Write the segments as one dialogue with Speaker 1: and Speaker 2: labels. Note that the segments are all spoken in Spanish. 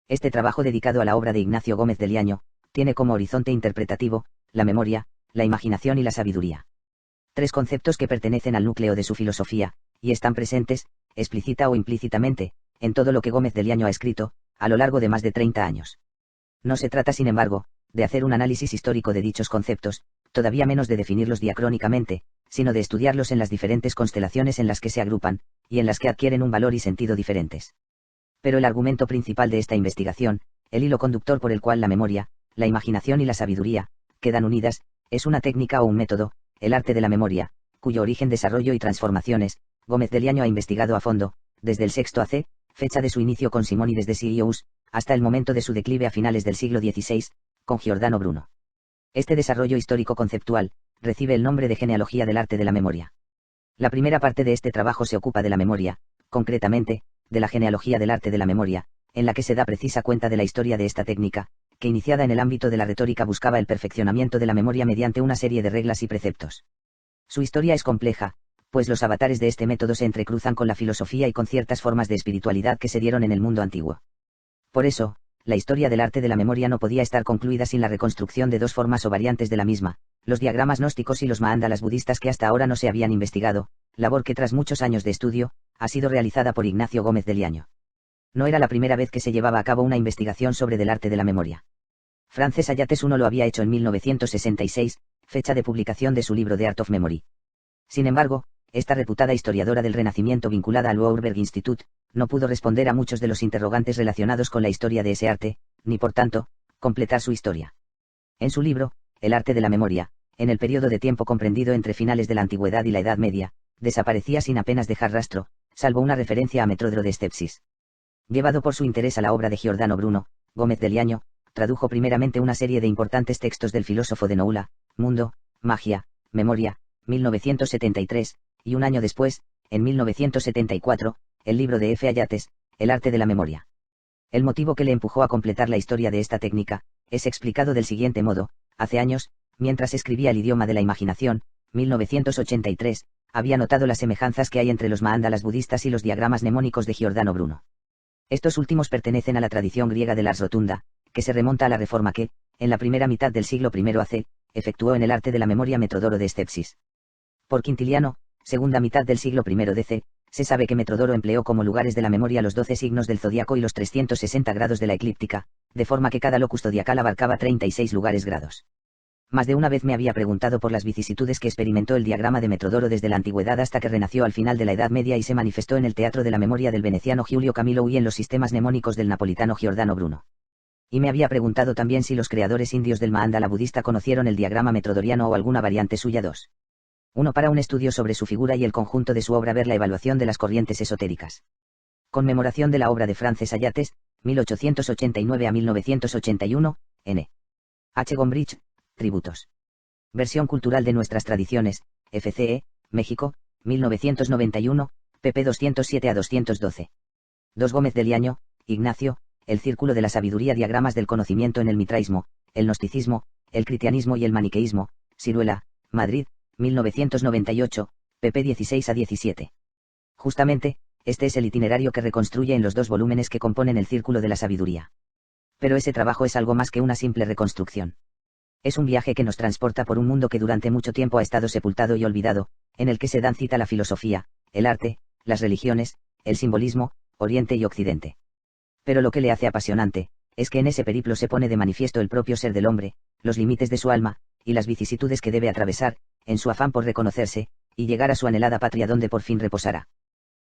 Speaker 1: Este trabajo dedicado a la obra de Ignacio Gómez de Liaño, tiene como horizonte interpretativo, la memoria, la imaginación y la sabiduría. Tres conceptos que pertenecen al núcleo de su filosofía, y están presentes, explícita o implícitamente, en todo lo que Gómez de Liaño ha escrito, a lo largo de más de 30 años. No se trata, sin embargo, de hacer un análisis histórico de dichos conceptos, todavía menos de definirlos diacrónicamente, sino de estudiarlos en las diferentes constelaciones en las que se agrupan, y en las que adquieren un valor y sentido diferentes. Pero el argumento principal de esta investigación, el hilo conductor por el cual la memoria, la imaginación y la sabiduría, quedan unidas, es una técnica o un método, el arte de la memoria, cuyo origen, desarrollo y transformaciones, Gómez de Liaño ha investigado a fondo, desde el sexto AC, fecha de su inicio con Simónides de Sieyès, hasta el momento de su declive a finales del siglo XVI, con Giordano Bruno. Este desarrollo histórico-conceptual, recibe el nombre de genealogía del arte de la memoria. La primera parte de este trabajo se ocupa de la memoria, concretamente, de la genealogía del arte de la memoria, en la que se da precisa cuenta de la historia de esta técnica, que iniciada en el ámbito de la retórica buscaba el perfeccionamiento de la memoria mediante una serie de reglas y preceptos. Su historia es compleja, pues los avatares de este método se entrecruzan con la filosofía y con ciertas formas de espiritualidad que se dieron en el mundo antiguo. Por eso, la historia del arte de la memoria no podía estar concluida sin la reconstrucción de dos formas o variantes de la misma, los diagramas gnósticos y los mandalas budistas que hasta ahora no se habían investigado, labor que tras muchos años de estudio, ha sido realizada por Ignacio Gómez de Liaño. No era la primera vez que se llevaba a cabo una investigación sobre el arte de la memoria. Frances Ayates I lo había hecho en 1966, fecha de publicación de su libro The Art of Memory. Sin embargo, esta reputada historiadora del Renacimiento vinculada al Warburg Institute, no pudo responder a muchos de los interrogantes relacionados con la historia de ese arte, ni por tanto, completar su historia. En su libro, El arte de la memoria, en el periodo de tiempo comprendido entre finales de la Antigüedad y la Edad Media, desaparecía sin apenas dejar rastro, salvo una referencia a Metrodoro de Stepsis. Llevado por su interés a la obra de Giordano Bruno, Gómez de Liaño tradujo primeramente una serie de importantes textos del filósofo de Noula, Mundo, Magia, Memoria, 1973, y un año después, en 1974, el libro de F. Ayates, El arte de la memoria. El motivo que le empujó a completar la historia de esta técnica, es explicado del siguiente modo: hace años, mientras escribía El idioma de la imaginación, 1983, había notado las semejanzas que hay entre los mandalas budistas y los diagramas mnemónicos de Giordano Bruno. Estos últimos pertenecen a la tradición griega del ars rotunda, que se remonta a la reforma que, en la primera mitad del siglo I AC, efectuó en el arte de la memoria Metrodoro de Stepsis. Por Quintiliano, segunda mitad del siglo I DC, se sabe que Metrodoro empleó como lugares de la memoria los 12 signos del zodiaco y los 360 grados de la eclíptica, de forma que cada locus zodiacal abarcaba 36 lugares grados. Más de una vez me había preguntado por las vicisitudes que experimentó el diagrama de Metrodoro desde la antigüedad hasta que renació al final de la Edad Media y se manifestó en el teatro de la memoria del veneciano Giulio Camillo y en los sistemas mnemónicos del napolitano Giordano Bruno. Y me había preguntado también si los creadores indios del mandala budista conocieron el diagrama metrodoriano o alguna variante suya. 2. 1. Para un estudio sobre su figura y el conjunto de su obra, ver la evaluación de las corrientes esotéricas. Conmemoración de la obra de Frances Ayates, 1889 a 1981, N. H. Gombrich, Tributos. Versión cultural de nuestras tradiciones, FCE, México, 1991, pp 207 a 212. 2. Gómez de Liaño, Ignacio, El círculo de la sabiduría, diagramas del conocimiento en el mitraísmo, el gnosticismo, el cristianismo y el maniqueísmo, Ciruela, Madrid, 1998, pp 16 a 17. Justamente, este es el itinerario que reconstruye en los dos volúmenes que componen el círculo de la sabiduría. Pero ese trabajo es algo más que una simple reconstrucción. Es un viaje que nos transporta por un mundo que durante mucho tiempo ha estado sepultado y olvidado, en el que se dan cita la filosofía, el arte, las religiones, el simbolismo, Oriente y Occidente. Pero lo que le hace apasionante, es que en ese periplo se pone de manifiesto el propio ser del hombre, los límites de su alma, y las vicisitudes que debe atravesar, en su afán por reconocerse, y llegar a su anhelada patria donde por fin reposará.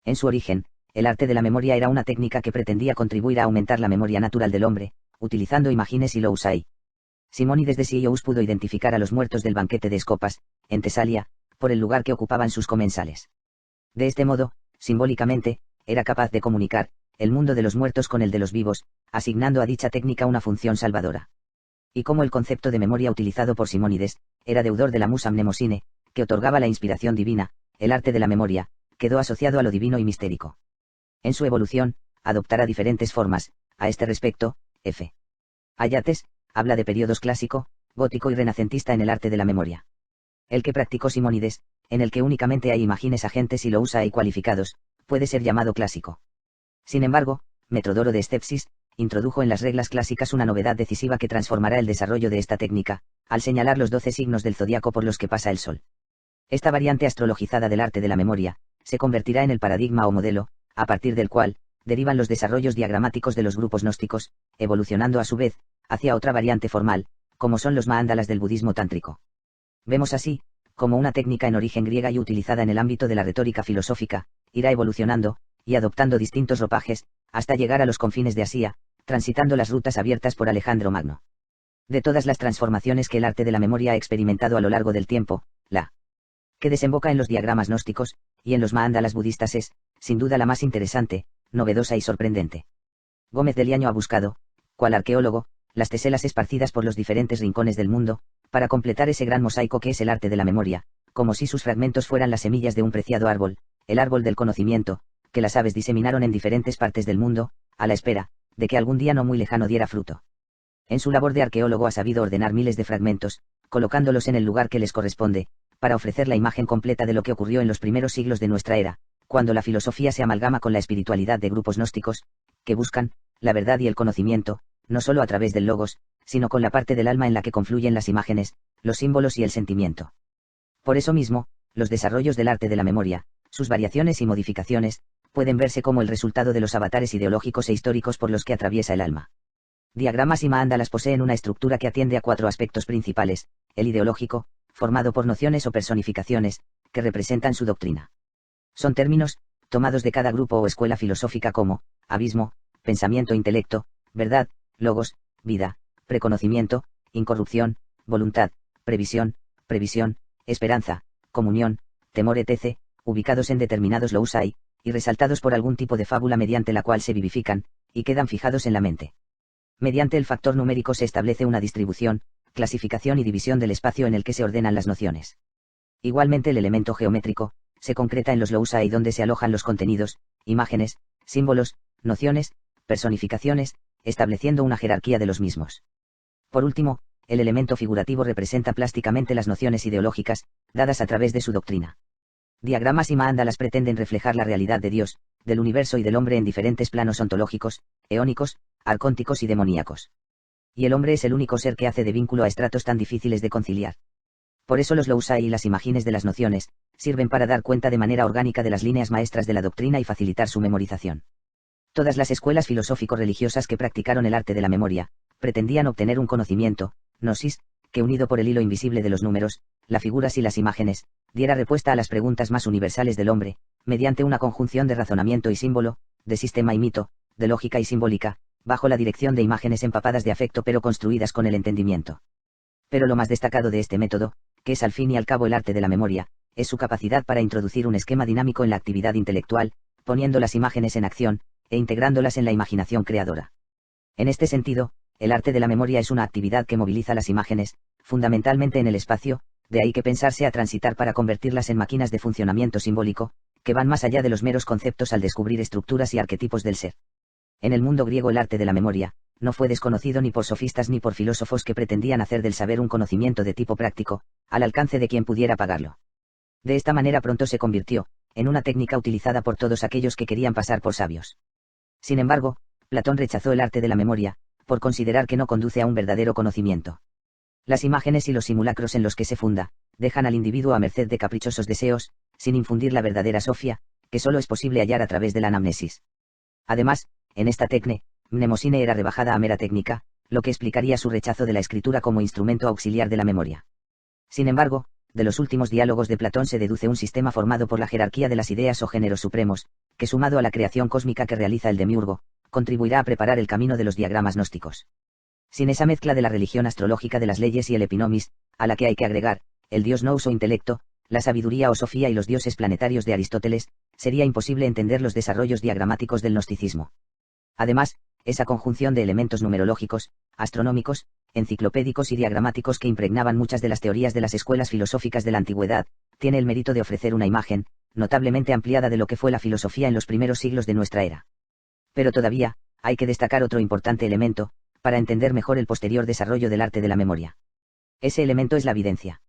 Speaker 1: En su origen, el arte de la memoria era una técnica que pretendía contribuir a aumentar la memoria natural del hombre, utilizando imágenes y lousai. Simónides de Sieyès pudo identificar a los muertos del banquete de Escopas, en Tesalia, por el lugar que ocupaban sus comensales. De este modo, simbólicamente, era capaz de comunicar el mundo de los muertos con el de los vivos, asignando a dicha técnica una función salvadora. Y como el concepto de memoria utilizado por Simónides era deudor de la musa mnemosine, que otorgaba la inspiración divina, el arte de la memoria quedó asociado a lo divino y mistérico. En su evolución, adoptará diferentes formas. A este respecto, F. Ayates habla de periodos clásico, gótico y renacentista en el arte de la memoria. El que practicó Simónides, en el que únicamente hay imágenes agentes y lo usa y cualificados, puede ser llamado clásico. Sin embargo, Metrodoro de Stepsis introdujo en las reglas clásicas una novedad decisiva que transformará el desarrollo de esta técnica, al señalar los 12 signos del zodiaco por los que pasa el Sol. Esta variante astrologizada del arte de la memoria, se convertirá en el paradigma o modelo, a partir del cual, derivan los desarrollos diagramáticos de los grupos gnósticos, evolucionando a su vez, hacia otra variante formal, como son los mándalas del budismo tántrico. Vemos así, como una técnica en origen griega y utilizada en el ámbito de la retórica filosófica, irá evolucionando, y adoptando distintos ropajes, hasta llegar a los confines de Asia, transitando las rutas abiertas por Alejandro Magno. De todas las transformaciones que el arte de la memoria ha experimentado a lo largo del tiempo, la que desemboca en los diagramas gnósticos, y en los mándalas budistas es, sin duda la más interesante, novedosa y sorprendente. Gómez de Liaño ha buscado, cual arqueólogo, las teselas esparcidas por los diferentes rincones del mundo, para completar ese gran mosaico que es el arte de la memoria, como si sus fragmentos fueran las semillas de un preciado árbol, el árbol del conocimiento, que las aves diseminaron en diferentes partes del mundo, a la espera, de que algún día no muy lejano diera fruto. En su labor de arqueólogo ha sabido ordenar miles de fragmentos, colocándolos en el lugar que les corresponde, para ofrecer la imagen completa de lo que ocurrió en los primeros siglos de nuestra era, cuando la filosofía se amalgama con la espiritualidad de grupos gnósticos, que buscan la verdad y el conocimiento, no solo a través del logos, sino con la parte del alma en la que confluyen las imágenes, los símbolos y el sentimiento. Por eso mismo, los desarrollos del arte de la memoria, sus variaciones y modificaciones, pueden verse como el resultado de los avatares ideológicos e históricos por los que atraviesa el alma. Diagramas y mándalas poseen una estructura que atiende a 4 aspectos principales: el ideológico, formado por nociones o personificaciones, que representan su doctrina. Son términos, tomados de cada grupo o escuela filosófica como, abismo, pensamiento, intelecto, verdad, logos, vida, preconocimiento, incorrupción, voluntad, previsión, esperanza, comunión, temor, etc., ubicados en determinados lousai, y resaltados por algún tipo de fábula mediante la cual se vivifican, y quedan fijados en la mente. Mediante el factor numérico se establece una distribución, clasificación y división del espacio en el que se ordenan las nociones. Igualmente el elemento geométrico, se concreta en los lousai donde se alojan los contenidos, imágenes, símbolos, nociones, personificaciones, estableciendo una jerarquía de los mismos. Por último, el elemento figurativo representa plásticamente las nociones ideológicas, dadas a través de su doctrina. Diagramas y mándalas pretenden reflejar la realidad de Dios, del universo y del hombre en diferentes planos ontológicos, eónicos, arcónticos y demoníacos. Y el hombre es el único ser que hace de vínculo a estratos tan difíciles de conciliar. Por eso los lousai y las imágenes de las nociones, sirven para dar cuenta de manera orgánica de las líneas maestras de la doctrina y facilitar su memorización. Todas las escuelas filosófico-religiosas que practicaron el arte de la memoria, pretendían obtener un conocimiento, gnosis, que unido por el hilo invisible de los números, las figuras y las imágenes, diera respuesta a las preguntas más universales del hombre, mediante una conjunción de razonamiento y símbolo, de sistema y mito, de lógica y simbólica, bajo la dirección de imágenes empapadas de afecto pero construidas con el entendimiento. Pero lo más destacado de este método, que es al fin y al cabo el arte de la memoria, es su capacidad para introducir un esquema dinámico en la actividad intelectual, poniendo las imágenes en acción, e integrándolas en la imaginación creadora. En este sentido, el arte de la memoria es una actividad que moviliza las imágenes, fundamentalmente en el espacio, de ahí que pensar sea transitar para convertirlas en máquinas de funcionamiento simbólico, que van más allá de los meros conceptos al descubrir estructuras y arquetipos del ser. En el mundo griego el arte de la memoria, no fue desconocido ni por sofistas ni por filósofos que pretendían hacer del saber un conocimiento de tipo práctico, al alcance de quien pudiera pagarlo. De esta manera pronto se convirtió, en una técnica utilizada por todos aquellos que querían pasar por sabios. Sin embargo, Platón rechazó el arte de la memoria, por considerar que no conduce a un verdadero conocimiento. Las imágenes y los simulacros en los que se funda, dejan al individuo a merced de caprichosos deseos, sin infundir la verdadera sofia, que solo es posible hallar a través de la anamnesis. Además, en esta tecne, mnemosine era rebajada a mera técnica, lo que explicaría su rechazo de la escritura como instrumento auxiliar de la memoria. Sin embargo, de los últimos diálogos de Platón se deduce un sistema formado por la jerarquía de las ideas o géneros supremos, que sumado a la creación cósmica que realiza el demiurgo, contribuirá a preparar el camino de los diagramas gnósticos. Sin esa mezcla de la religión astrológica de las leyes y el epinomis, a la que hay que agregar, el dios nous o intelecto, la sabiduría o sofía y los dioses planetarios de Aristóteles, sería imposible entender los desarrollos diagramáticos del gnosticismo. Además, esa conjunción de elementos numerológicos, astronómicos, enciclopédicos y diagramáticos que impregnaban muchas de las teorías de las escuelas filosóficas de la antigüedad, tiene el mérito de ofrecer una imagen, notablemente ampliada de lo que fue la filosofía en los primeros siglos de nuestra era. Pero todavía, hay que destacar otro importante elemento, para entender mejor el posterior desarrollo del arte de la memoria. Ese elemento es la evidencia.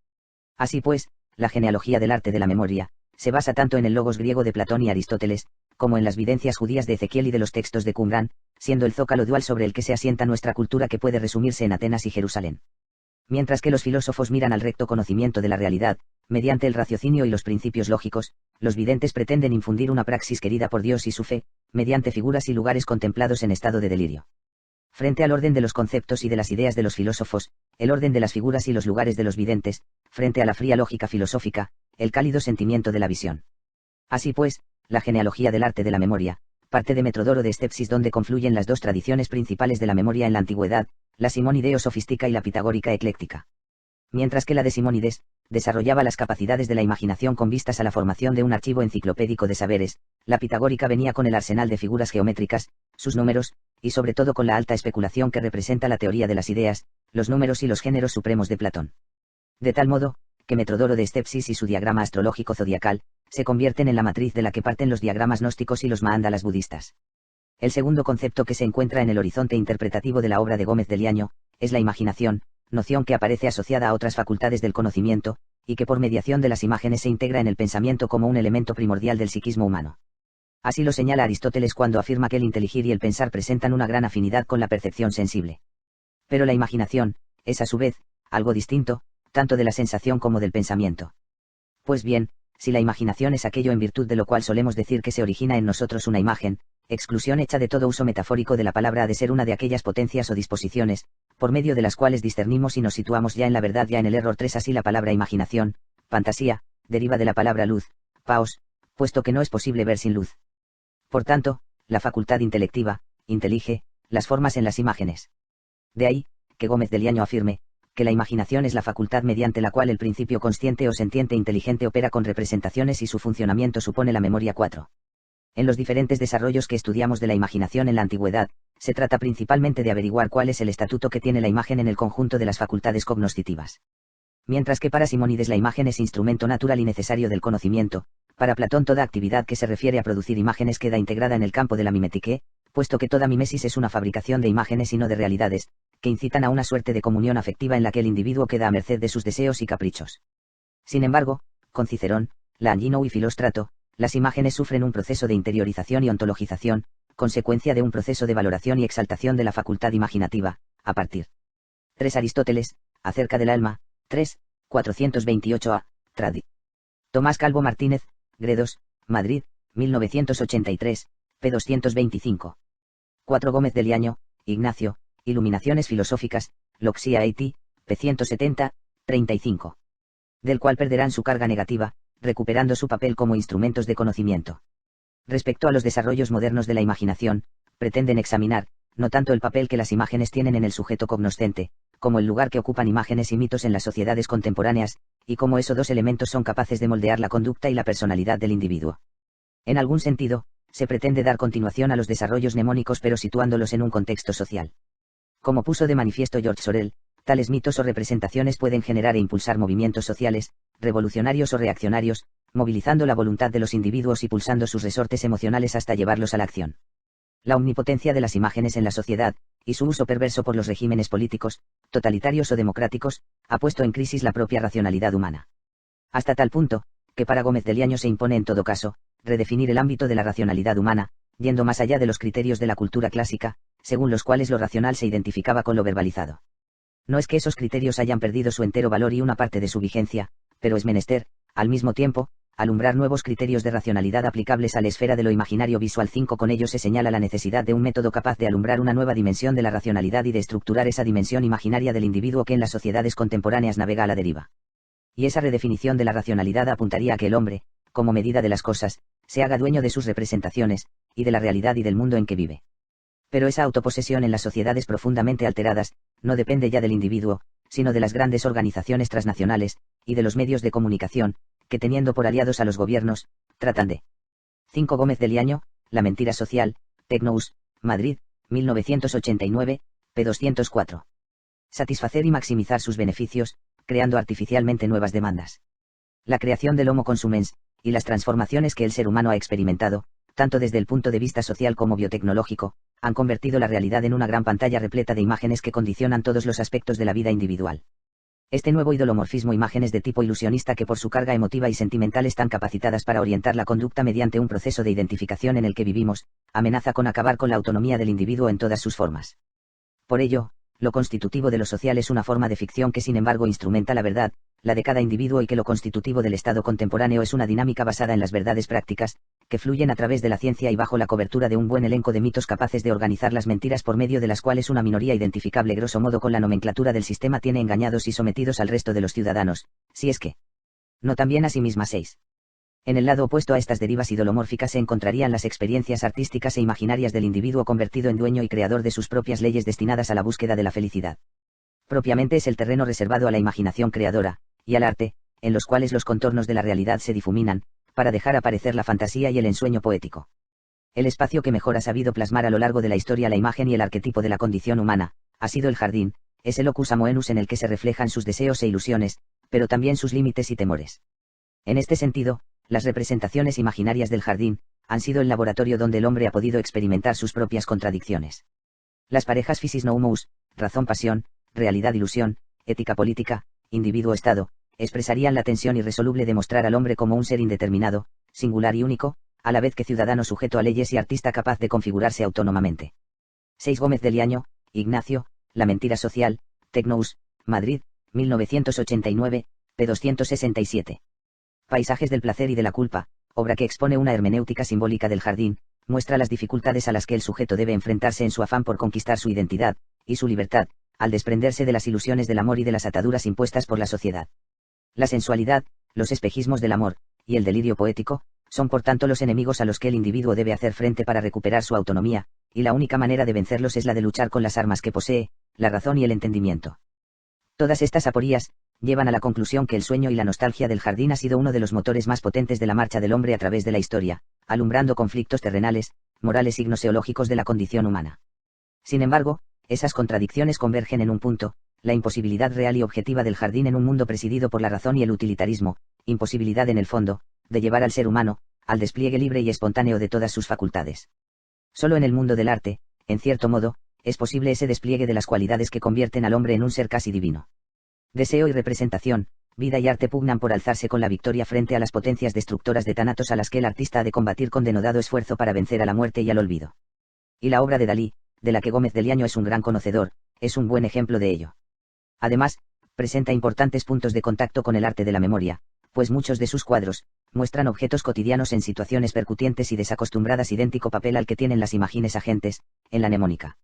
Speaker 1: Así pues, la genealogía del arte de la memoria, se basa tanto en el logos griego de Platón y Aristóteles, como en las videncias judías de Ezequiel y de los textos de Qumrán, siendo el zócalo dual sobre el que se asienta nuestra cultura que puede resumirse en Atenas y Jerusalén. Mientras que los filósofos miran al recto conocimiento de la realidad, mediante el raciocinio y los principios lógicos, los videntes pretenden infundir una praxis querida por Dios y su fe, mediante figuras y lugares contemplados en estado de delirio. Frente al orden de los conceptos y de las ideas de los filósofos, el orden de las figuras y los lugares de los videntes, frente a la fría lógica filosófica, el cálido sentimiento de la visión. Así pues, la genealogía del arte de la memoria, parte de Metrodoro de Stepsis, donde confluyen las dos tradiciones principales de la memoria en la antigüedad, la simonideo-sofística y la pitagórica ecléctica. Mientras que la de Simónides desarrollaba las capacidades de la imaginación con vistas a la formación de un archivo enciclopédico de saberes, la pitagórica venía con el arsenal de figuras geométricas, sus números, y sobre todo con la alta especulación que representa la teoría de las ideas, los números y los géneros supremos de Platón. De tal modo, que Metrodoro de Stepsis y su diagrama astrológico zodiacal, se convierten en la matriz de la que parten los diagramas gnósticos y los maándalas budistas. El segundo concepto que se encuentra en el horizonte interpretativo de la obra de Gómez de Liaño, es la imaginación, noción que aparece asociada a otras facultades del conocimiento, y que por mediación de las imágenes se integra en el pensamiento como un elemento primordial del psiquismo humano. Así lo señala Aristóteles cuando afirma que el inteligir y el pensar presentan una gran afinidad con la percepción sensible. Pero la imaginación, es a su vez, algo distinto, tanto de la sensación como del pensamiento. Pues bien, si la imaginación es aquello en virtud de lo cual solemos decir que se origina en nosotros una imagen, exclusión hecha de todo uso metafórico de la palabra, ha de ser una de aquellas potencias o disposiciones, por medio de las cuales discernimos y nos situamos ya en la verdad, ya en el error. 3. Así la palabra imaginación, fantasía, deriva de la palabra luz, paos, puesto que no es posible ver sin luz. Por tanto, la facultad intelectiva, intelige, las formas en las imágenes. De ahí, que Gómez de Liaño afirme, que la imaginación es la facultad mediante la cual el principio consciente o sentiente inteligente opera con representaciones y su funcionamiento supone la memoria. 4. En los diferentes desarrollos que estudiamos de la imaginación en la antigüedad, se trata principalmente de averiguar cuál es el estatuto que tiene la imagen en el conjunto de las facultades cognoscitivas. Mientras que para Simónides la imagen es instrumento natural y necesario del conocimiento, para Platón toda actividad que se refiere a producir imágenes queda integrada en el campo de la mimetique, puesto que toda mimesis es una fabricación de imágenes y no de realidades, que incitan a una suerte de comunión afectiva en la que el individuo queda a merced de sus deseos y caprichos. Sin embargo, con Cicerón, Langino y Filóstrato, las imágenes sufren un proceso de interiorización y ontologización, consecuencia de un proceso de valoración y exaltación de la facultad imaginativa, a partir. 3. Aristóteles, acerca del alma, 3, 428a, trad. Tomás Calvo Martínez, Gredos, Madrid, 1983, p. 225. 4. Gómez de Liaño, Ignacio, Iluminaciones filosóficas, Loxia Haití, p. 170, 35. Del cual perderán su carga negativa, recuperando su papel como instrumentos de conocimiento. Respecto a los desarrollos modernos de la imaginación, pretenden examinar, no tanto el papel que las imágenes tienen en el sujeto cognoscente, como el lugar que ocupan imágenes y mitos en las sociedades contemporáneas, y cómo esos dos elementos son capaces de moldear la conducta y la personalidad del individuo. En algún sentido, se pretende dar continuación a los desarrollos mnemónicos pero situándolos en un contexto social. Como puso de manifiesto George Sorel, tales mitos o representaciones pueden generar e impulsar movimientos sociales, revolucionarios o reaccionarios, movilizando la voluntad de los individuos y pulsando sus resortes emocionales hasta llevarlos a la acción. La omnipotencia de las imágenes en la sociedad, y su uso perverso por los regímenes políticos, totalitarios o democráticos, ha puesto en crisis la propia racionalidad humana. Hasta tal punto, que para Gómez de Liaño se impone en todo caso, redefinir el ámbito de la racionalidad humana, yendo más allá de los criterios de la cultura clásica, según los cuales lo racional se identificaba con lo verbalizado. No es que esos criterios hayan perdido su entero valor y una parte de su vigencia, pero es menester, al mismo tiempo, alumbrar nuevos criterios de racionalidad aplicables a la esfera de lo imaginario visual. 5. Con ello se señala la necesidad de un método capaz de alumbrar una nueva dimensión de la racionalidad y de estructurar esa dimensión imaginaria del individuo que en las sociedades contemporáneas navega a la deriva. Y esa redefinición de la racionalidad apuntaría a que el hombre, como medida de las cosas, se haga dueño de sus representaciones, y de la realidad y del mundo en que vive. Pero esa autoposesión en las sociedades profundamente alteradas, no depende ya del individuo, sino de las grandes organizaciones transnacionales, y de los medios de comunicación, que teniendo por aliados a los gobiernos, tratan de. 5. Gómez de Liaño, La mentira social, Tecnous, Madrid, 1989, p. 204. Satisfacer y maximizar sus beneficios, creando artificialmente nuevas demandas. La creación del Homo consumens, y las transformaciones que el ser humano ha experimentado, tanto desde el punto de vista social como biotecnológico, han convertido la realidad en una gran pantalla repleta de imágenes que condicionan todos los aspectos de la vida individual. Este nuevo idolomorfismo, imágenes de tipo ilusionista que por su carga emotiva y sentimental están capacitadas para orientar la conducta mediante un proceso de identificación en el que vivimos, amenaza con acabar con la autonomía del individuo en todas sus formas. Por ello, lo constitutivo de lo social es una forma de ficción que sin embargo instrumenta la verdad, la de cada individuo, y que lo constitutivo del Estado contemporáneo es una dinámica basada en las verdades prácticas, que fluyen a través de la ciencia y bajo la cobertura de un buen elenco de mitos capaces de organizar las mentiras por medio de las cuales una minoría identificable grosso modo con la nomenclatura del sistema tiene engañados y sometidos al resto de los ciudadanos, si es que no también a sí misma 6. En el lado opuesto a estas derivas idolomórficas se encontrarían las experiencias artísticas e imaginarias del individuo convertido en dueño y creador de sus propias leyes destinadas a la búsqueda de la felicidad. Propiamente es el terreno reservado a la imaginación creadora, y al arte, en los cuales los contornos de la realidad se difuminan, para dejar aparecer la fantasía y el ensueño poético. El espacio que mejor ha sabido plasmar a lo largo de la historia la imagen y el arquetipo de la condición humana, ha sido el jardín, ese locus amoenus en el que se reflejan sus deseos e ilusiones, pero también sus límites y temores. En este sentido, las representaciones imaginarias del jardín, han sido el laboratorio donde el hombre ha podido experimentar sus propias contradicciones. Las parejas physis nomos, razón-pasión, realidad-ilusión, ética-política, individuo-estado, expresarían la tensión irresoluble de mostrar al hombre como un ser indeterminado, singular y único, a la vez que ciudadano sujeto a leyes y artista capaz de configurarse autónomamente. 6 Gómez de Liaño, Ignacio, La mentira social, Tecnous, Madrid, 1989, p. 267. Paisajes del placer y de la culpa, obra que expone una hermenéutica simbólica del jardín, muestra las dificultades a las que el sujeto debe enfrentarse en su afán por conquistar su identidad, y su libertad, al desprenderse de las ilusiones del amor y de las ataduras impuestas por la sociedad. La sensualidad, los espejismos del amor, y el delirio poético, son por tanto los enemigos a los que el individuo debe hacer frente para recuperar su autonomía, y la única manera de vencerlos es la de luchar con las armas que posee, la razón y el entendimiento. Todas estas aporías llevan a la conclusión que el sueño y la nostalgia del jardín ha sido uno de los motores más potentes de la marcha del hombre a través de la historia, alumbrando conflictos terrenales, morales y gnoseológicos de la condición humana. Sin embargo, esas contradicciones convergen en un punto: la imposibilidad real y objetiva del jardín en un mundo presidido por la razón y el utilitarismo, imposibilidad en el fondo, de llevar al ser humano, al despliegue libre y espontáneo de todas sus facultades. Solo en el mundo del arte, en cierto modo, es posible ese despliegue de las cualidades que convierten al hombre en un ser casi divino. Deseo y representación, vida y arte pugnan por alzarse con la victoria frente a las potencias destructoras de Thanatos a las que el artista ha de combatir con denodado esfuerzo para vencer a la muerte y al olvido. Y la obra de Dalí, de la que Gómez de Liaño es un gran conocedor, es un buen ejemplo de ello. Además, presenta importantes puntos de contacto con el arte de la memoria, pues muchos de sus cuadros muestran objetos cotidianos en situaciones percutientes y desacostumbradas, idéntico papel al que tienen las imágenes agentes, en la mnemónica.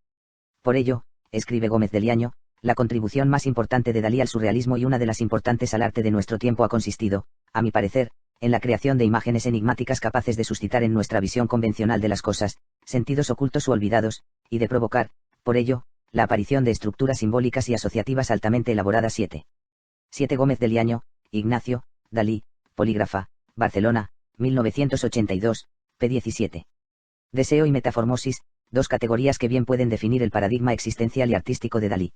Speaker 1: Por ello, escribe Gómez de Liaño, la contribución más importante de Dalí al surrealismo y una de las importantes al arte de nuestro tiempo ha consistido, a mi parecer, en la creación de imágenes enigmáticas capaces de suscitar en nuestra visión convencional de las cosas, sentidos ocultos u olvidados, y de provocar, por ello, la aparición de estructuras simbólicas y asociativas altamente elaboradas. 7 Gómez de Liaño, Ignacio, Dalí, Polígrafa, Barcelona, 1982, p. 17. Deseo y metaformosis, dos categorías que bien pueden definir el paradigma existencial y artístico de Dalí.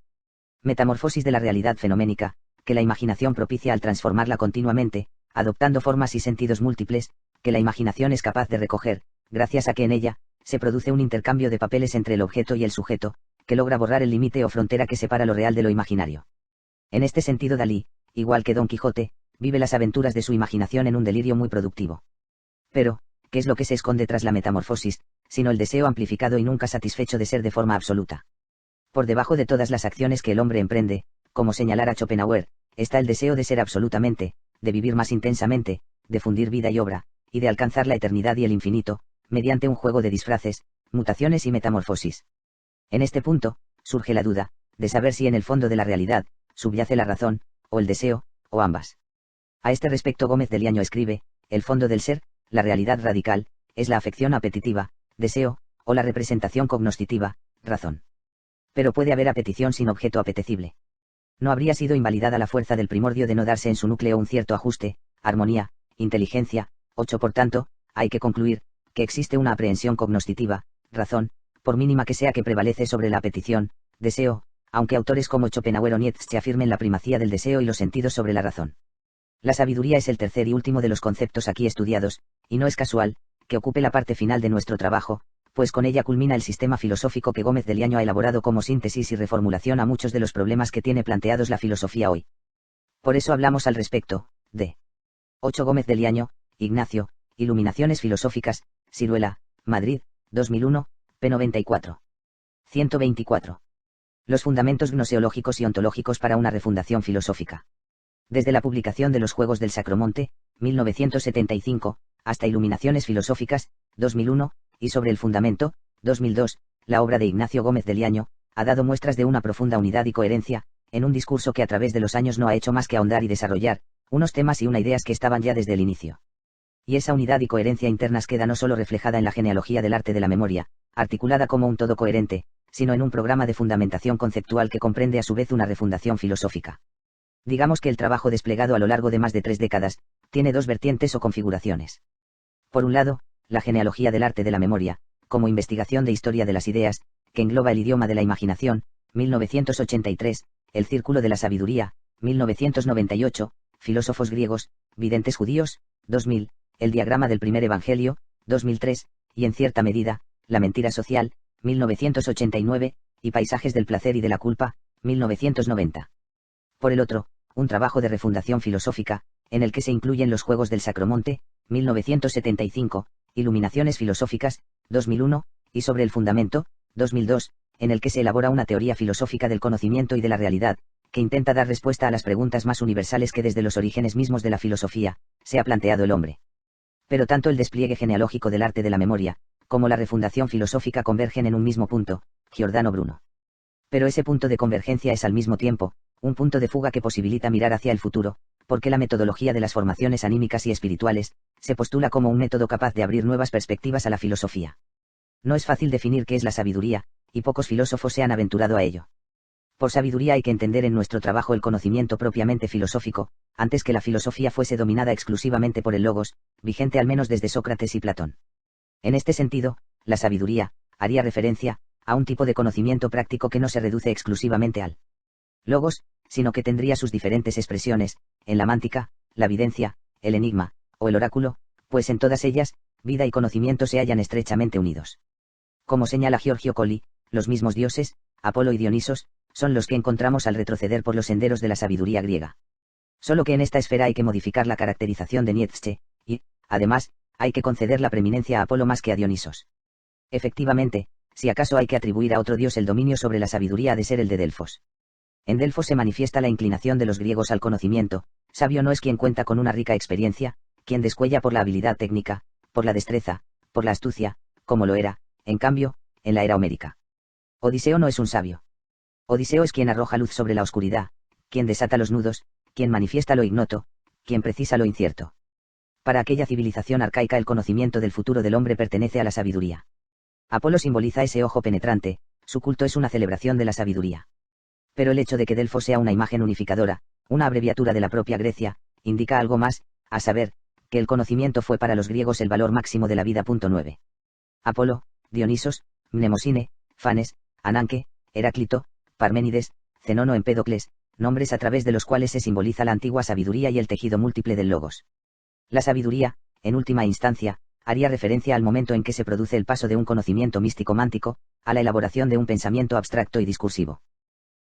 Speaker 1: Metamorfosis de la realidad fenoménica, que la imaginación propicia al transformarla continuamente, adoptando formas y sentidos múltiples, que la imaginación es capaz de recoger, gracias a que en ella se produce un intercambio de papeles entre el objeto y el sujeto, que logra borrar el límite o frontera que separa lo real de lo imaginario. En este sentido Dalí, igual que Don Quijote, vive las aventuras de su imaginación en un delirio muy productivo. Pero, ¿qué es lo que se esconde tras la metamorfosis, sino el deseo amplificado y nunca satisfecho de ser de forma absoluta? Por debajo de todas las acciones que el hombre emprende, como señalara Schopenhauer, está el deseo de ser absolutamente, de vivir más intensamente, de fundir vida y obra, y de alcanzar la eternidad y el infinito, mediante un juego de disfraces, mutaciones y metamorfosis. En este punto, surge la duda, de saber si en el fondo de la realidad, subyace la razón, o el deseo, o ambas. A este respecto Gómez de Liaño escribe: el fondo del ser, la realidad radical, es la afección apetitiva, deseo, o la representación cognoscitiva, razón. Pero puede haber apetición sin objeto apetecible. No habría sido invalidada la fuerza del primordio de no darse en su núcleo un cierto ajuste, armonía, inteligencia. 8 Por tanto, hay que concluir, que existe una aprehensión cognoscitiva, razón, por mínima que sea, que prevalece sobre la apetición, deseo, aunque autores como Schopenhauer o Nietzsche afirmen la primacía del deseo y los sentidos sobre la razón. La sabiduría es el tercer y último de los conceptos aquí estudiados, y no es casual que ocupe la parte final de nuestro trabajo, pues con ella culmina el sistema filosófico que Gómez de Liaño ha elaborado como síntesis y reformulación a muchos de los problemas que tiene planteados la filosofía hoy. Por eso hablamos al respecto, de 8 Gómez de Liaño, Ignacio, Iluminaciones Filosóficas, Siruela, Madrid, 2001, p. 94. 124. Los fundamentos gnoseológicos y ontológicos para una refundación filosófica. Desde la publicación de Los Juegos del Sacromonte, 1975, hasta Iluminaciones Filosóficas, 2001, y Sobre el Fundamento, 2002, la obra de Ignacio Gómez de Liaño, ha dado muestras de una profunda unidad y coherencia, en un discurso que a través de los años no ha hecho más que ahondar y desarrollar, unos temas y unas ideas que estaban ya desde el inicio. Y esa unidad y coherencia internas queda no solo reflejada en la genealogía del arte de la memoria, articulada como un todo coherente, sino en un programa de fundamentación conceptual que comprende a su vez una refundación filosófica. Digamos que el trabajo desplegado a lo largo de más de 3 décadas, tiene 2 vertientes o configuraciones. Por un lado, la genealogía del arte de la memoria, como investigación de historia de las ideas, que engloba el idioma de la imaginación, 1983, el círculo de la sabiduría, 1998, filósofos griegos, videntes judíos, 2000, el diagrama del primer evangelio, 2003, y en cierta medida, la mentira social, 1989, y paisajes del placer y de la culpa, 1990. Por el otro, un trabajo de refundación filosófica, en el que se incluyen Los Juegos del Sacromonte, 1975, Iluminaciones Filosóficas, 2001, y Sobre el Fundamento, 2002, en el que se elabora una teoría filosófica del conocimiento y de la realidad, que intenta dar respuesta a las preguntas más universales que desde los orígenes mismos de la filosofía, se ha planteado el hombre. Pero tanto el despliegue genealógico del arte de la memoria, como la refundación filosófica convergen en un mismo punto, Giordano Bruno. Pero ese punto de convergencia es al mismo tiempo, un punto de fuga que posibilita mirar hacia el futuro, porque la metodología de las formaciones anímicas y espirituales, se postula como un método capaz de abrir nuevas perspectivas a la filosofía. No es fácil definir qué es la sabiduría, y pocos filósofos se han aventurado a ello. Por sabiduría hay que entender en nuestro trabajo el conocimiento propiamente filosófico, antes que la filosofía fuese dominada exclusivamente por el logos, vigente al menos desde Sócrates y Platón. En este sentido, la sabiduría, haría referencia, a un tipo de conocimiento práctico que no se reduce exclusivamente al logos, sino que tendría sus diferentes expresiones, en la mántica, la videncia, el enigma, o el oráculo, pues en todas ellas, vida y conocimiento se hallan estrechamente unidos. Como señala Giorgio Colli, los mismos dioses, Apolo y Dionisos, son los que encontramos al retroceder por los senderos de la sabiduría griega. Solo que en esta esfera hay que modificar la caracterización de Nietzsche, y, además, hay que conceder la preeminencia a Apolo más que a Dionisos. Efectivamente, si acaso hay que atribuir a otro dios el dominio sobre la sabiduría ha de ser el de Delfos. En Delfos se manifiesta la inclinación de los griegos al conocimiento, sabio no es quien cuenta con una rica experiencia, quien descuella por la habilidad técnica, por la destreza, por la astucia, como lo era, en cambio, en la era homérica. Odiseo no es un sabio. Odiseo es quien arroja luz sobre la oscuridad, quien desata los nudos, quien manifiesta lo ignoto, quien precisa lo incierto. Para aquella civilización arcaica el conocimiento del futuro del hombre pertenece a la sabiduría. Apolo simboliza ese ojo penetrante, su culto es una celebración de la sabiduría. Pero el hecho de que Delfos sea una imagen unificadora, una abreviatura de la propia Grecia, indica algo más, a saber, que el conocimiento fue para los griegos el valor máximo de la vida. 9. Apolo, Dionisos, Mnemosine, Fanes, Ananke, Heráclito, Parménides, Zenón o Empédocles, nombres a través de los cuales se simboliza la antigua sabiduría y el tejido múltiple del logos. La sabiduría, en última instancia, haría referencia al momento en que se produce el paso de un conocimiento místico-mántico, a la elaboración de un pensamiento abstracto y discursivo.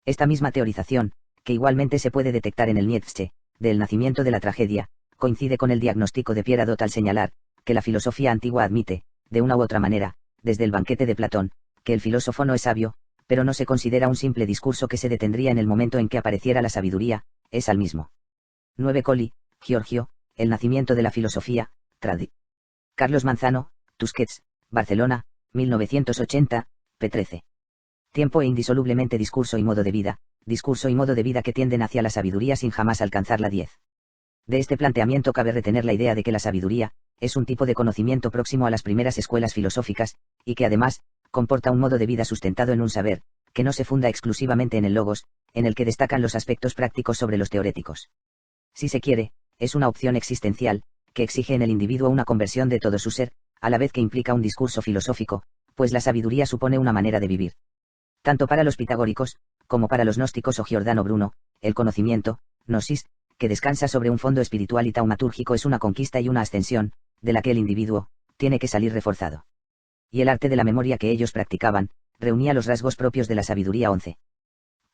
Speaker 1: Esta misma teorización, que igualmente se puede detectar en el Nietzsche, del nacimiento de la tragedia, coincide con el diagnóstico de Pieradot al señalar, que la filosofía antigua admite, de una u otra manera, desde el banquete de Platón, que el filósofo no es sabio, pero no se considera un simple discurso que se detendría en el momento en que apareciera la sabiduría, es al mismo. 9 Colli, Giorgio, El nacimiento de la filosofía, trad. Carlos Manzano, Tusquets, Barcelona, 1980, p. 13. Tiempo e indisolublemente discurso y modo de vida que tienden hacia la sabiduría sin jamás alcanzar la 10. De este planteamiento cabe retener la idea de que la sabiduría, es un tipo de conocimiento próximo a las primeras escuelas filosóficas, y que además, comporta un modo de vida sustentado en un saber, que no se funda exclusivamente en el logos, en el que destacan los aspectos prácticos sobre los teoréticos. Si se quiere, es una opción existencial, que exige en el individuo una conversión de todo su ser, a la vez que implica un discurso filosófico, pues la sabiduría supone una manera de vivir. Tanto para los pitagóricos, como para los gnósticos o Giordano Bruno, el conocimiento, gnosis, que descansa sobre un fondo espiritual y taumatúrgico es una conquista y una ascensión, de la que el individuo, tiene que salir reforzado. Y el arte de la memoria que ellos practicaban, reunía los rasgos propios de la sabiduría 11.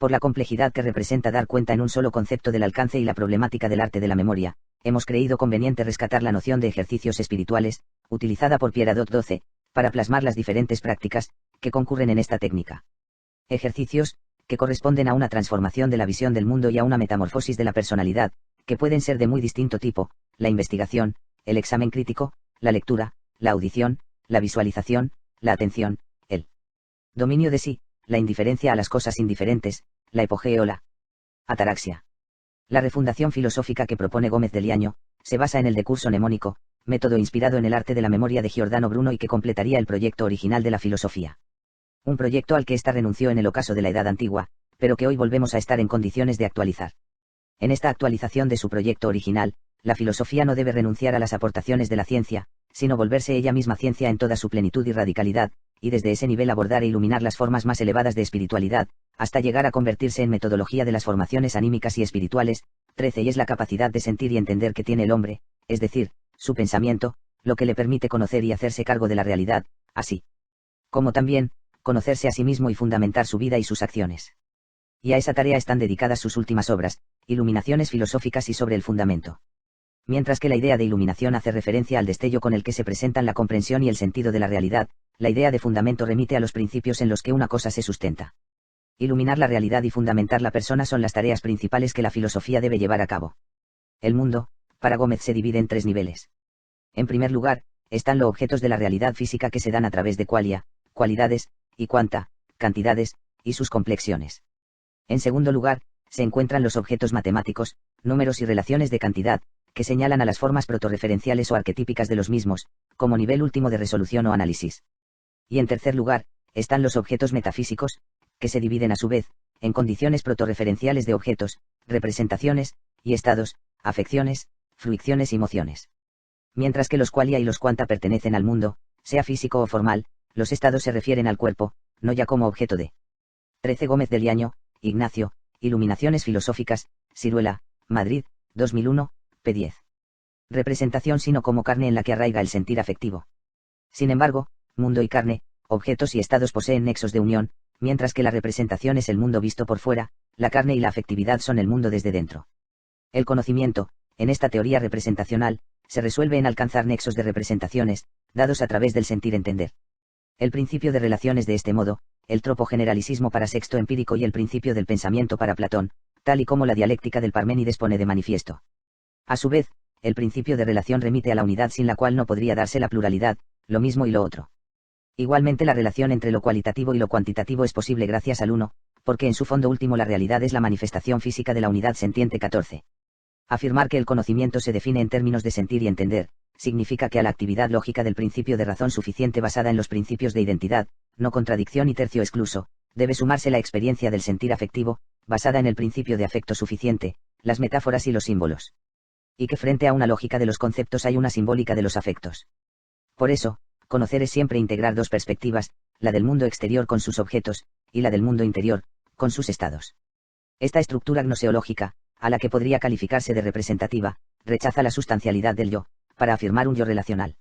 Speaker 1: Por la complejidad que representa dar cuenta en un solo concepto del alcance y la problemática del arte de la memoria, hemos creído conveniente rescatar la noción de ejercicios espirituales, utilizada por Pierre Hadot XII, para plasmar las diferentes prácticas que concurren en esta técnica. Ejercicios, que corresponden a una transformación de la visión del mundo y a una metamorfosis de la personalidad, que pueden ser de muy distinto tipo: la investigación, el examen crítico, la lectura, la audición, la visualización, la atención, el dominio de sí, la indiferencia a las cosas indiferentes, la epogea o la ataraxia. La refundación filosófica que propone Gómez de Liaño se basa en el decurso mnemónico, método inspirado en el arte de la memoria de Giordano Bruno y que completaría el proyecto original de la filosofía. Un proyecto al que ésta renunció en el ocaso de la Edad Antigua, pero que hoy volvemos a estar en condiciones de actualizar. En esta actualización de su proyecto original, la filosofía no debe renunciar a las aportaciones de la ciencia, sino volverse ella misma ciencia en toda su plenitud y radicalidad, y desde ese nivel abordar e iluminar las formas más elevadas de espiritualidad, hasta llegar a convertirse en metodología de las formaciones anímicas y espirituales. 13. Y es la capacidad de sentir y entender que tiene el hombre, es decir, su pensamiento, lo que le permite conocer y hacerse cargo de la realidad, así como también, conocerse a sí mismo y fundamentar su vida y sus acciones. Y a esa tarea están dedicadas sus últimas obras, Iluminaciones filosóficas y sobre el fundamento. Mientras que la idea de iluminación hace referencia al destello con el que se presentan la comprensión y el sentido de la realidad, la idea de fundamento remite a los principios en los que una cosa se sustenta. Iluminar la realidad y fundamentar la persona son las tareas principales que la filosofía debe llevar a cabo. El mundo, para Gómez, se divide en tres niveles. En primer lugar, están los objetos de la realidad física que se dan a través de qualia, cualidades, y quanta, cantidades, y sus complexiones. En segundo lugar, se encuentran los objetos matemáticos, números y relaciones de cantidad, que señalan a las formas protorreferenciales o arquetípicas de los mismos, como nivel último de resolución o análisis. Y en tercer lugar, están los objetos metafísicos, que se dividen a su vez, en condiciones protorreferenciales de objetos, representaciones, y estados, afecciones, fruicciones y mociones. Mientras que los qualia y los quanta pertenecen al mundo, sea físico o formal, los estados se refieren al cuerpo, no ya como objeto de. 13. Gómez de Liaño, Ignacio, Iluminaciones filosóficas, Siruela, Madrid, 2001, p. 10. Representación sino como carne en la que arraiga el sentir afectivo. Sin embargo, mundo y carne, objetos y estados poseen nexos de unión, mientras que la representación es el mundo visto por fuera, la carne y la afectividad son el mundo desde dentro. El conocimiento, en esta teoría representacional, se resuelve en alcanzar nexos de representaciones, dados a través del sentir-entender. El principio de relaciones de este modo, el tropo-generalicismo para Sexto Empírico y el principio del pensamiento para Platón, tal y como la dialéctica del Parménides pone de manifiesto. A su vez, el principio de relación remite a la unidad sin la cual no podría darse la pluralidad, lo mismo y lo otro. Igualmente la relación entre lo cualitativo y lo cuantitativo es posible gracias al uno, porque en su fondo último la realidad es la manifestación física de la unidad sentiente. 14. Afirmar que el conocimiento se define en términos de sentir y entender, significa que a la actividad lógica del principio de razón suficiente basada en los principios de identidad, no contradicción y tercio excluso, debe sumarse la experiencia del sentir afectivo, basada en el principio de afecto suficiente, las metáforas y los símbolos. Y que frente a una lógica de los conceptos hay una simbólica de los afectos. Por eso, conocer es siempre integrar dos perspectivas, la del mundo exterior con sus objetos, y la del mundo interior, con sus estados. Esta estructura gnoseológica, a la que podría calificarse de representativa, rechaza la sustancialidad del yo, para afirmar un yo relacional.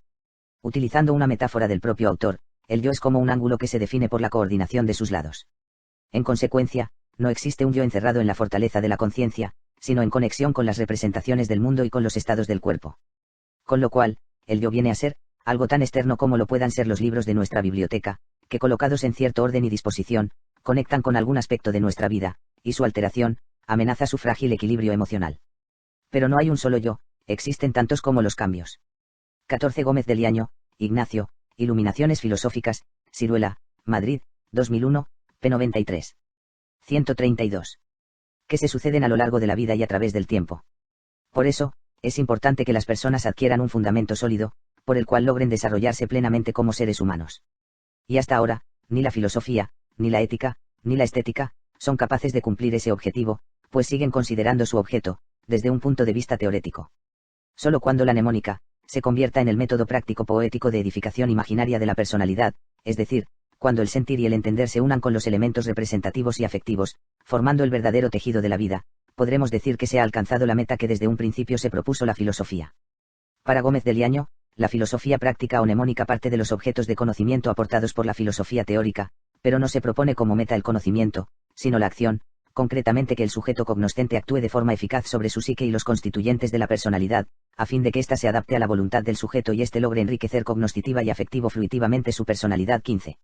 Speaker 1: Utilizando una metáfora del propio autor, el yo es como un ángulo que se define por la coordinación de sus lados. En consecuencia, no existe un yo encerrado en la fortaleza de la conciencia, sino en conexión con las representaciones del mundo y con los estados del cuerpo. Con lo cual, el yo viene a ser algo tan externo como lo puedan ser los libros de nuestra biblioteca, que colocados en cierto orden y disposición, conectan con algún aspecto de nuestra vida, y su alteración amenaza su frágil equilibrio emocional. Pero no hay un solo yo, existen tantos como los cambios. 14. Gómez de Liaño, Ignacio, Iluminaciones filosóficas, Siruela, Madrid, 2001, p. 93. 132. Que se suceden a lo largo de la vida y a través del tiempo. Por eso, es importante que las personas adquieran un fundamento sólido, por el cual logren desarrollarse plenamente como seres humanos. Y hasta ahora, ni la filosofía, ni la ética, ni la estética, son capaces de cumplir ese objetivo, pues siguen considerando su objeto, desde un punto de vista teorético. Solo cuando la mnemónica se convierta en el método práctico poético de edificación imaginaria de la personalidad, es decir, cuando el sentir y el entender se unan con los elementos representativos y afectivos, formando el verdadero tejido de la vida, podremos decir que se ha alcanzado la meta que desde un principio se propuso la filosofía. Para Gómez de Liaño, la filosofía práctica o mnemónica parte de los objetos de conocimiento aportados por la filosofía teórica, pero no se propone como meta el conocimiento, sino la acción, concretamente que el sujeto cognoscente actúe de forma eficaz sobre su psique y los constituyentes de la personalidad, a fin de que ésta se adapte a la voluntad del sujeto y éste logre enriquecer cognoscitiva y afectivo-fluitivamente su personalidad. 15.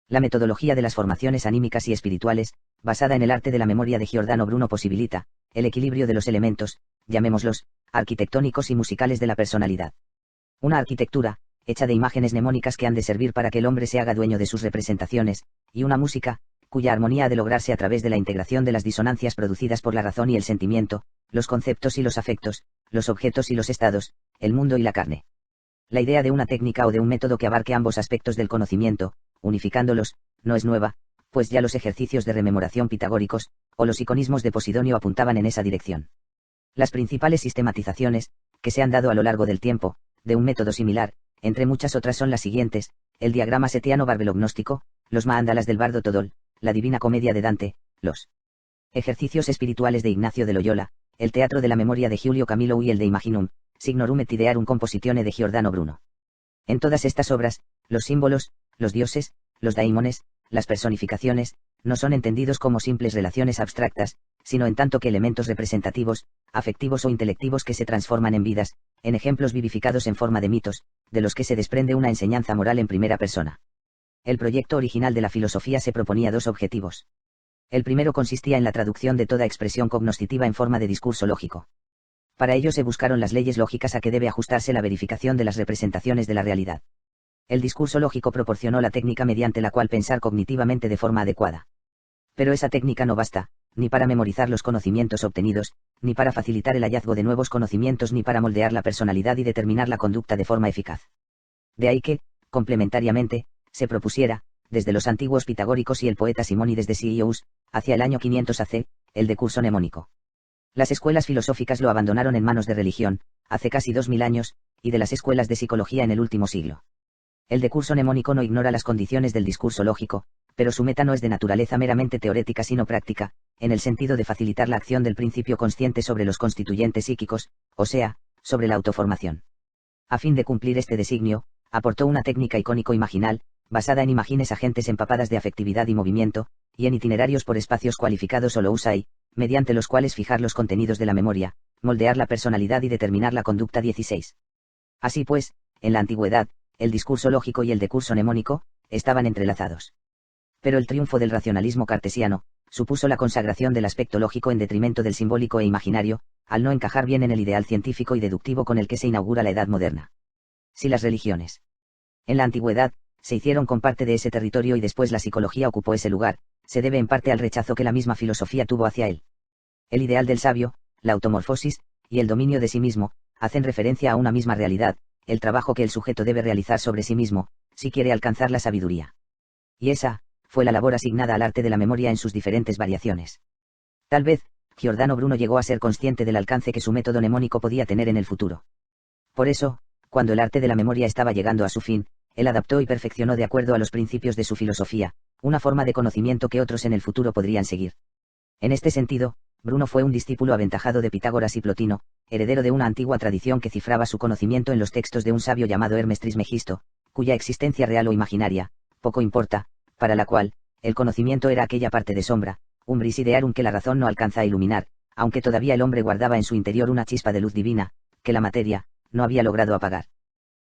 Speaker 1: La metodología de las formaciones anímicas y espirituales, basada en el arte de la memoria de Giordano Bruno, posibilita el equilibrio de los elementos, llamémoslos, arquitectónicos y musicales de la personalidad. Una arquitectura, hecha de imágenes mnemónicas que han de servir para que el hombre se haga dueño de sus representaciones, y una música, cuya armonía ha de lograrse a través de la integración de las disonancias producidas por la razón y el sentimiento, los conceptos y los afectos, los objetos y los estados, el mundo y la carne. La idea de una técnica o de un método que abarque ambos aspectos del conocimiento, unificándolos, no es nueva, pues ya los ejercicios de rememoración pitagóricos, o los iconismos de Posidonio apuntaban en esa dirección. Las principales sistematizaciones, que se han dado a lo largo del tiempo, de un método similar, entre muchas otras son las siguientes: el diagrama setiano barbelognóstico, los mándalas del bardo Todol, la Divina Comedia de Dante, los ejercicios espirituales de Ignacio de Loyola, el teatro de la memoria de Giulio Camillo y el de Imaginum, signorum et idearum compositione de Giordano Bruno. En todas estas obras, los símbolos, los dioses, los daimones, las personificaciones, no son entendidos como simples relaciones abstractas, sino en tanto que elementos representativos, afectivos o intelectivos que se transforman en vidas, en ejemplos vivificados en forma de mitos, de los que se desprende una enseñanza moral en primera persona. El proyecto original de la filosofía se proponía dos objetivos. El primero consistía en la traducción de toda expresión cognoscitiva en forma de discurso lógico. Para ello se buscaron las leyes lógicas a que debe ajustarse la verificación de las representaciones de la realidad. El discurso lógico proporcionó la técnica mediante la cual pensar cognitivamente de forma adecuada. Pero esa técnica no basta, ni para memorizar los conocimientos obtenidos, ni para facilitar el hallazgo de nuevos conocimientos, ni para moldear la personalidad y determinar la conducta de forma eficaz. De ahí que, complementariamente, se propusiera, desde los antiguos pitagóricos y el poeta Simónides de Silius, hacia el año 500 AC, el decurso mnemónico. Las escuelas filosóficas lo abandonaron en manos de religión, hace casi 2000 años, y de las escuelas de psicología en el último siglo. El decurso mnemónico no ignora las condiciones del discurso lógico, pero su meta no es de naturaleza meramente teorética sino práctica, en el sentido de facilitar la acción del principio consciente sobre los constituyentes psíquicos, o sea, sobre la autoformación. A fin de cumplir este designio, aportó una técnica icónico-imaginal, basada en imágenes agentes empapadas de afectividad y movimiento, y en itinerarios por espacios cualificados o loci, mediante los cuales fijar los contenidos de la memoria, moldear la personalidad y determinar la conducta. 16. Así pues, en la antigüedad, el discurso lógico y el decurso mnemónico estaban entrelazados. Pero el triunfo del racionalismo cartesiano supuso la consagración del aspecto lógico en detrimento del simbólico e imaginario, al no encajar bien en el ideal científico y deductivo con el que se inaugura la Edad Moderna. Si las religiones en la antigüedad se hicieron con parte de ese territorio y después la psicología ocupó ese lugar, se debe en parte al rechazo que la misma filosofía tuvo hacia él. El ideal del sabio, la automorfosis, y el dominio de sí mismo, hacen referencia a una misma realidad, el trabajo que el sujeto debe realizar sobre sí mismo, si quiere alcanzar la sabiduría. Y esa fue la labor asignada al arte de la memoria en sus diferentes variaciones. Tal vez, Giordano Bruno llegó a ser consciente del alcance que su método mnemónico podía tener en el futuro. Por eso, cuando el arte de la memoria estaba llegando a su fin, él adaptó y perfeccionó de acuerdo a los principios de su filosofía, una forma de conocimiento que otros en el futuro podrían seguir. En este sentido, Bruno fue un discípulo aventajado de Pitágoras y Plotino, heredero de una antigua tradición que cifraba su conocimiento en los textos de un sabio llamado Hermes Trismegisto, cuya existencia real o imaginaria, poco importa, para la cual, el conocimiento era aquella parte de sombra, umbris idearum que la razón no alcanza a iluminar, aunque todavía el hombre guardaba en su interior una chispa de luz divina, que la materia no había logrado apagar.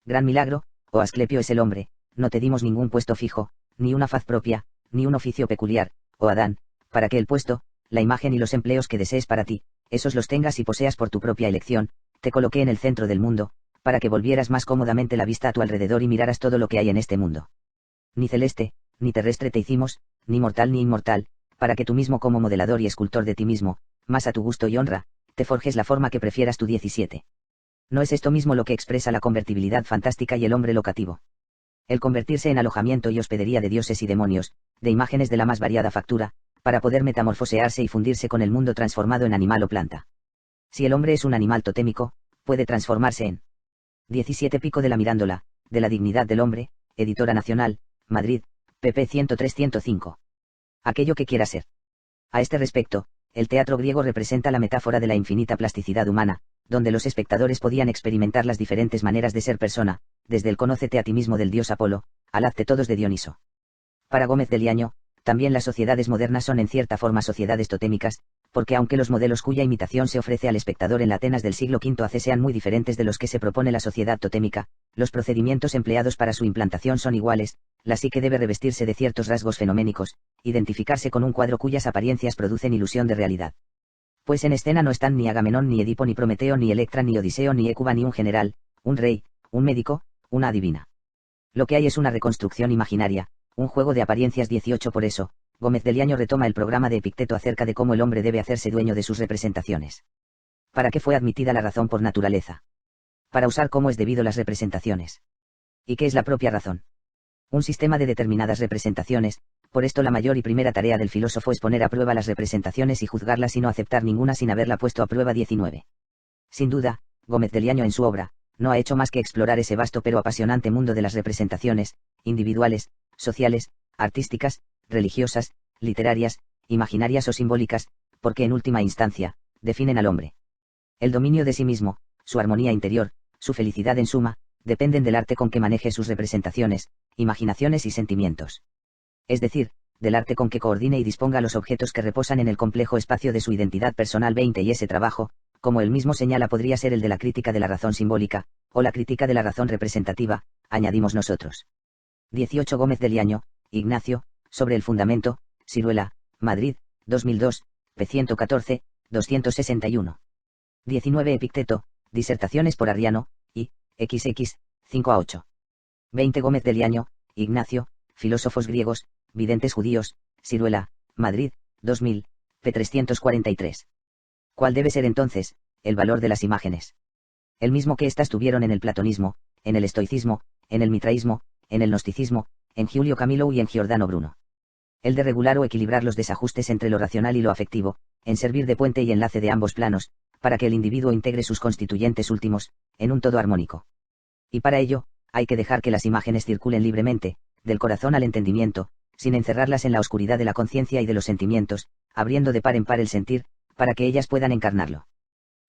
Speaker 1: Gran milagro, oh Asclepio, es el hombre, no te dimos ningún puesto fijo, ni una faz propia, ni un oficio peculiar, oh Adán, para que el puesto, la imagen y los empleos que desees para ti, esos los tengas y poseas por tu propia elección, te coloqué en el centro del mundo, para que volvieras más cómodamente la vista a tu alrededor y miraras todo lo que hay en este mundo. Ni celeste, ni terrestre te hicimos, ni mortal ni inmortal, para que tú mismo como modelador y escultor de ti mismo, más a tu gusto y honra, te forjes la forma que prefieras tú. 17. ¿No es esto mismo lo que expresa la convertibilidad fantástica y el hombre locativo? El convertirse en alojamiento y hospedería de dioses y demonios, de imágenes de la más variada factura, para poder metamorfosearse y fundirse con el mundo transformado en animal o planta. Si el hombre es un animal totémico, puede transformarse en 17 Pico de la Mirándola, de la dignidad del hombre, Editora Nacional, Madrid, pp. 103-105. Aquello que quiera ser. A este respecto, el teatro griego representa la metáfora de la infinita plasticidad humana, donde los espectadores podían experimentar las diferentes maneras de ser persona, desde el conócete a ti mismo del dios Apolo, al hazte todos de Dioniso. Para Gómez de Liaño, También las sociedades modernas son en cierta forma sociedades totémicas, porque aunque los modelos cuya imitación se ofrece al espectador en la Atenas del siglo V AC sean muy diferentes de los que se propone la sociedad totémica, los procedimientos empleados para su implantación son iguales, la psique debe revestirse de ciertos rasgos fenoménicos, identificarse con un cuadro cuyas apariencias producen ilusión de realidad. Pues en escena no están ni Agamenón ni Edipo ni Prometeo ni Electra ni Odiseo ni Hécuba ni un general, un rey, un médico, una adivina. Lo que hay es una reconstrucción imaginaria, un juego de apariencias 18. Por eso, Gómez de Liaño retoma el programa de Epicteto acerca de cómo el hombre debe hacerse dueño de sus representaciones. ¿Para qué fue admitida la razón por naturaleza? Para usar como es debido las representaciones. ¿Y qué es la propia razón? Un sistema de determinadas representaciones, por esto la mayor y primera tarea del filósofo es poner a prueba las representaciones y juzgarlas y no aceptar ninguna sin haberla puesto a prueba. 19. Sin duda, Gómez de Liaño en su obra, no ha hecho más que explorar ese vasto pero apasionante mundo de las representaciones, individuales, sociales, artísticas, religiosas, literarias, imaginarias o simbólicas, porque en última instancia, definen al hombre. El dominio de sí mismo, su armonía interior, su felicidad en suma, dependen del arte con que maneje sus representaciones, imaginaciones y sentimientos. Es decir, del arte con que coordine y disponga los objetos que reposan en el complejo espacio de su identidad personal. 20. Y ese trabajo, como él mismo señala, podría ser el de la crítica de la razón simbólica, o la crítica de la razón representativa, añadimos nosotros. 18. Gómez de Liaño, Ignacio, sobre el fundamento, Siruela, Madrid, 2002, p. 114, 261. 19. Epicteto, Disertaciones por Arriano, y, XX, 5-8. 20. Gómez de Liaño, Ignacio, Filósofos griegos, videntes judíos, Siruela, Madrid, 2000, p. 343. ¿Cuál debe ser entonces, el valor de las imágenes? El mismo que éstas tuvieron en el platonismo, en el estoicismo, en el mitraísmo, en el gnosticismo, en Giulio Camilo y en Giordano Bruno. El de regular o equilibrar los desajustes entre lo racional y lo afectivo, en servir de puente y enlace de ambos planos, para que el individuo integre sus constituyentes últimos, en un todo armónico. Y para ello, hay que dejar que las imágenes circulen libremente, del corazón al entendimiento, sin encerrarlas en la oscuridad de la conciencia y de los sentimientos, abriendo de par en par el sentir, para que ellas puedan encarnarlo.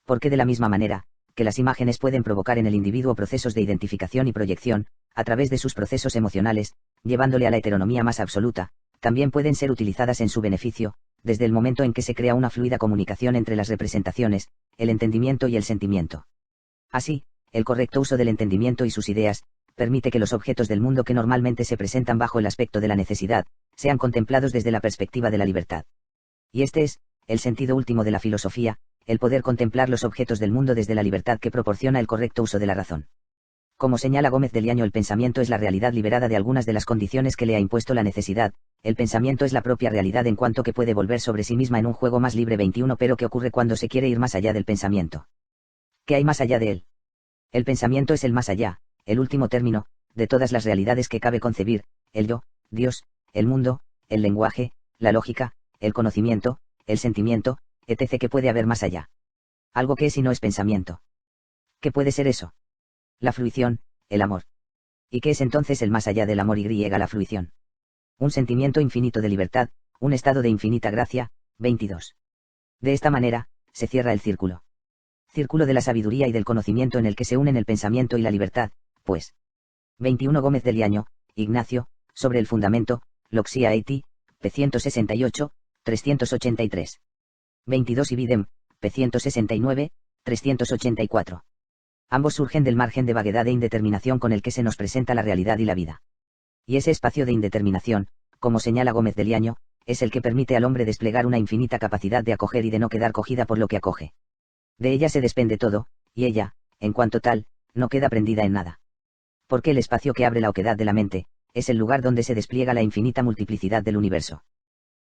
Speaker 1: Porque de la misma manera, que las imágenes pueden provocar en el individuo procesos de identificación y proyección, a través de sus procesos emocionales, llevándole a la heteronomía más absoluta, también pueden ser utilizadas en su beneficio, desde el momento en que se crea una fluida comunicación entre las representaciones, el entendimiento y el sentimiento. Así, el correcto uso del entendimiento y sus ideas, permite que los objetos del mundo que normalmente se presentan bajo el aspecto de la necesidad, sean contemplados desde la perspectiva de la libertad. Y este es, el sentido último de la filosofía, el poder contemplar los objetos del mundo desde la libertad que proporciona el correcto uso de la razón. Como señala Gómez de Liaño, el pensamiento es la realidad liberada de algunas de las condiciones que le ha impuesto la necesidad, el pensamiento es la propia realidad en cuanto que puede volver sobre sí misma en un juego más libre. 21. Pero ¿qué ocurre cuando se quiere ir más allá del pensamiento? ¿Qué hay más allá de él? El pensamiento es el más allá, el último término, de todas las realidades que cabe concebir, el yo, Dios, el mundo, el lenguaje, la lógica, el conocimiento, el sentimiento, etc. ¿Qué puede haber más allá? Algo que es y no es pensamiento. ¿Qué puede ser eso? La fruición, el amor. ¿Y qué es entonces el más allá del amor y la fruición? Un sentimiento infinito de libertad, un estado de infinita gracia. 22. De esta manera, se cierra el círculo. Círculo de la sabiduría y del conocimiento en el que se unen el pensamiento y la libertad, pues. 21. Gómez de Liaño, Ignacio, sobre el fundamento, Loxia Haiti, p. 168, 383. 22. Ibidem, p. 169, 384. Ambos surgen del margen de vaguedad e indeterminación con el que se nos presenta la realidad y la vida. Y ese espacio de indeterminación, como señala Gómez de Liaño, es el que permite al hombre desplegar una infinita capacidad de acoger y de no quedar cogida por lo que acoge. De ella se desprende todo, y ella, en cuanto tal, no queda prendida en nada. Porque el espacio que abre la oquedad de la mente, es el lugar donde se despliega la infinita multiplicidad del universo.